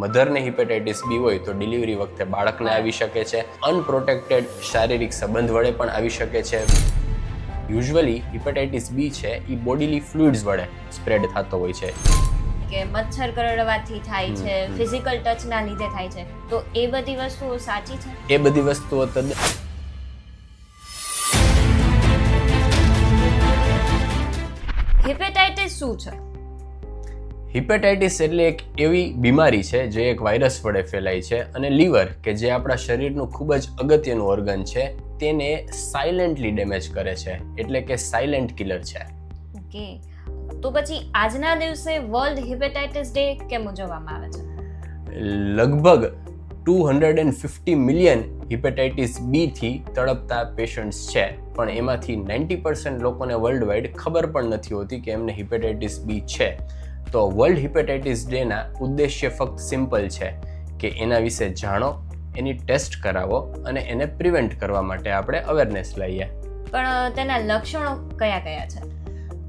મધરને hepatitis બી હોય તો delivery વખતે બાળકને આવી શકે છે. અનપ્રોટેક્ટેડ શારીરિક સંબંધ વડે પણ આવી શકે છે. યુઝ્યુઅલી હિપેટાઇટિસ બી છે એ બોડીલી ફ્લુઇડ્સ વડે સ્પ્રેડ થતો હોય છે. કે મચ્છર કરડવાથી થાય છે, ફિઝિકલ ટચના લીધે થાય છે, તો એ બધી વસ્તુઓ સાચી છે? એ બધી વસ્તુઓ હિપેટાઇટિસ શું છે? હિપેટાઇટિસ એટલે એક એવી બીમારી છે જે એક વાયરસ વડે ફેલાય છે અને લીવર કે જે આપણા શરીરનું ખૂબ જ અગત્યનું ઓર્ગન છે તેને સાયલેન્ટલી ડેમેજ કરે છે, એટલે કે સાયલેન્ટ કિલર છે. ઓકે, તો પછી આજના દિવસે વર્લ્ડ હિપેટાઇટિસ ડે કેમ ઉજવવામાં આવે છે? લગભગ 250 મિલિયન હિપેટાઇટિસ બી થી તડપતા પેશન્ટ્સ છે, પણ એમાંથી 90% લોકોને વર્લ્ડ વાઇડ ખબર પણ નથી હોતી કે એમને હિપેટાઇટિસ બી છે. તો વર્લ્ડ હિપેટાઇટિસ ડેના ઉદ્દેશ્ય ફક્ત સિમ્પલ છે કે એના વિશે જાણો, એની ટેસ્ટ કરાવો અને એને પ્રિવેન્ટ કરવા માટે આપણે અવેરનેસ લઈએ. પણ તેના લક્ષણો કયા કયા છે?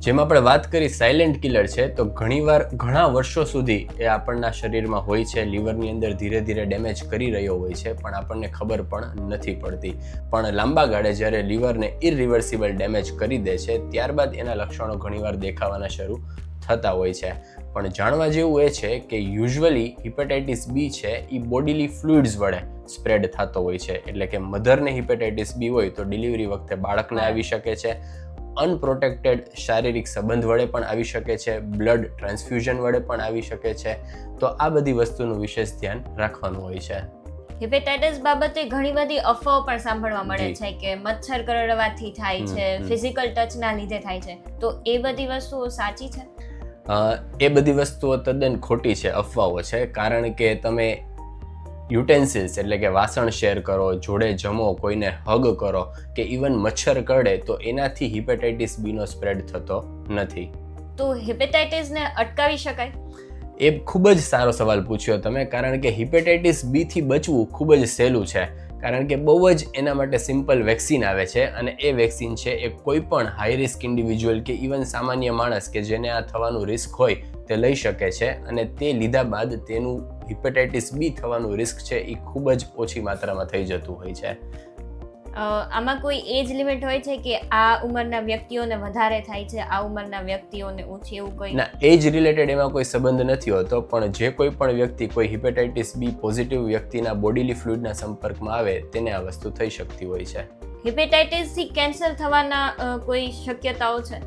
જેમ આપણે વાત કરી સાયલેન્ટ કિલર છે, તો ઘણીવાર ઘણા વર્ષો સુધી એ આપણના શરીરમાં હોય છે, લીવરની અંદર ધીરે ધીરે ડેમેજ કરી રહ્યો હોય છે, પણ આપણને ખબર પણ નથી પડતી. પણ લાંબા ગાળે જ્યારે લીવરને ઇરિવર્સિબલ ડેમેજ કરી દે છે ત્યારબાદ એના લક્ષણો ઘણીવાર દેખાવાના શરૂ થતા હોય છે. પણ જાણવા જેવું એ છે કે યુઝ્યુઅલી હિપેટાઇટિસ બી છે એ બોડીલી ફ્લુઇડ્સ વડે સ્પ્રેડ થતો હોય છે, એટલે કે મધરને હિપેટાઇટિસ બી હોય તો ડિલિવરી વખતે બાળકને આવી શકે છે. અનપ્રોટેક્ટેડ શારીરિક સંબંધ વડે પણ આવી શકે છે, બ્લડ ટ્રાન્સફ્યુઝન વડે પણ આવી શકે છે. તો આ બધી વસ્તુનું વિશેષ ધ્યાન રાખવાનું હોય છે. હિપેટાઇટિસ બાબતે ઘણી બધી અફવાઓ પણ સાંભળવા મળે છે કે મચ્છર કરડવાથી થાય છે, ફિઝિકલ ટચના લીધે થાય છે, તો એ બધી વસ્તુઓ સાચી છે? એ બધી વસ્તુઓ તદ્દન ખોટી છે, અફવાઓ છે. કારણ કે તમે યુટેન્સિલ્સ એટલે કે વાસણ શેર કરો, જોડે જમો, કોઈને હગ કરો કે ઇવન મચ્છર કરડે તો એનાથી હિપેટાઇટિસ બીનો સ્પ્રેડ થતો નથી. તો હિપેટાઇટિસને અટકાવી શકાય? એ ખૂબ જ સારો સવાલ પૂછ્યો તમે, કારણ કે હિપેટાઇટિસ બી થી બચવું ખૂબ જ સહેલું છે. કારણ કે બહુ જ એના માટે સિમ્પલ વેક્સિન આવે છે અને એ વેક્સિન છે એ કોઈ પણ હાઈ રિસ્ક ઇન્ડિવિજ્યુઅલ કે ઇવન સામાન્ય માણસ કે જેને આ થવાનું રિસ્ક હોય તે લઈ શકે છે, અને તે લીધા બાદ તેનું હિપેટાઇટિસ બી થવાનું રિસ્ક છે એ ખૂબ જ ઓછી માત્રામાં થઈ જતું હોય છે. આમાં કોઈ એજ લિમિટ હોય છે કે આ ઉંમરના વ્યક્તિઓને વધારે થાય છે, આ ઉંમરના વ્યક્તિઓને ઓછી, એવું કોઈ? ના, એજ રિલેટેડ એમાં કોઈ સંબંધ નથી હોતો, પણ જે કોઈ પણ વ્યક્તિ કોઈ હિપેટાઇટિસ બી પોઝિટિવ વ્યક્તિના બોડીલી ફ્લુઇડના સંપર્કમાં આવે તેને આ વસ્તુ થઈ શકતી હોય છે. હિપેટાઇટિસથી કેન્સર થવાના કોઈ શક્યતાઓ છે?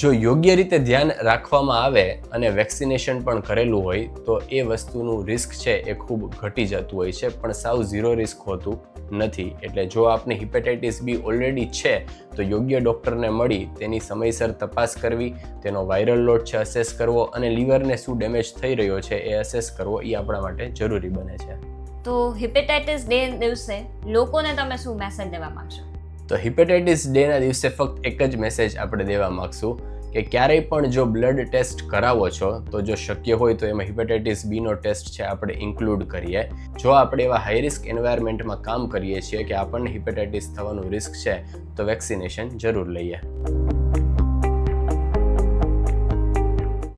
જો યોગ્ય રીતે ધ્યાન રાખવામાં આવે અને વેક્સિનેશન પણ કરેલું હોય તો એ વસ્તુનું રિસ્ક છે એ ખૂબ ઘટી જતું હોય છે, પણ સાવ ઝીરો રિસ્ક હોતું નથી. એટલે જો આપને હિપેટાઇટિસ બી ઓલરેડી છે તો યોગ્ય ડૉક્ટરને મળી તેની સમયસર તપાસ કરવી, તેનો વાયરલ લોડ છે અસેસ કરવો અને લીવરને શું ડેમેજ થઈ રહ્યો છે એ અસેસ કરવો એ આપણા માટે જરૂરી બને છે. તો હિપેટાઇટિસ ડે દિવસે લોકોને તમે શું મેસેજ દેવા માંગશો? તો હિપેટાઇટિસ ડેના દિવસે ફક્ત એક જ મેસેજ આપણે દેવા માગશું કે ક્યારેય પણ જો બ્લડ ટેસ્ટ કરાવો છો તો જો શક્ય હોય તો એમાં હિપેટાઇટિસ બીનો ટેસ્ટ છે આપણે ઇન્ક્લુડ કરીએ. જો આપણે એવા હાઈ રિસ્ક એન્વાયરમેન્ટમાં કામ કરીએ છીએ કે આપણને હિપેટાઇટિસ થવાનું રિસ્ક છે તો વેક્સિનેશન જરૂર લઈએ.